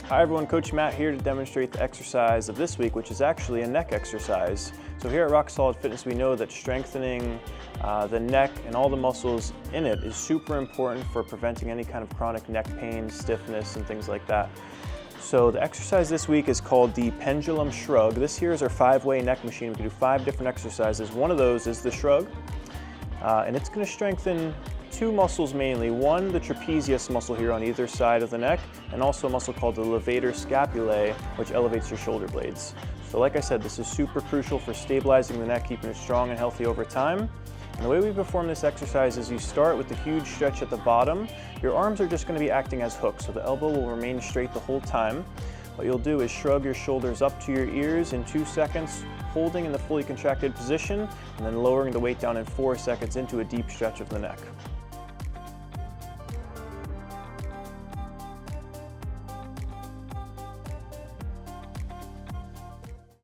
Hi everyone, Coach Matt here to demonstrate the exercise of this week, which is actually a neck exercise. So here at Rock Solid Fitness, we know that strengthening the neck and all the muscles in it is super important for preventing any kind of chronic neck pain, stiffness, and things like that. So the exercise this week is called the Pendulum Shrug. This here is our 5-way neck machine. We can do 5 different exercises. One of those is the shrug, and it's going to strengthen 2 muscles mainly. One, the trapezius muscle here on either side of the neck, and also a muscle called the levator scapulae, which elevates your shoulder blades. So like I said, this is super crucial for stabilizing the neck, keeping it strong and healthy over time. And the way we perform this exercise is you start with the huge stretch at the bottom. Your arms are just going to be acting as hooks, so the elbow will remain straight the whole time. What you'll do is shrug your shoulders up to your ears in 2 seconds, holding in the fully contracted position, and then lowering the weight down in 4 seconds into a deep stretch of the neck.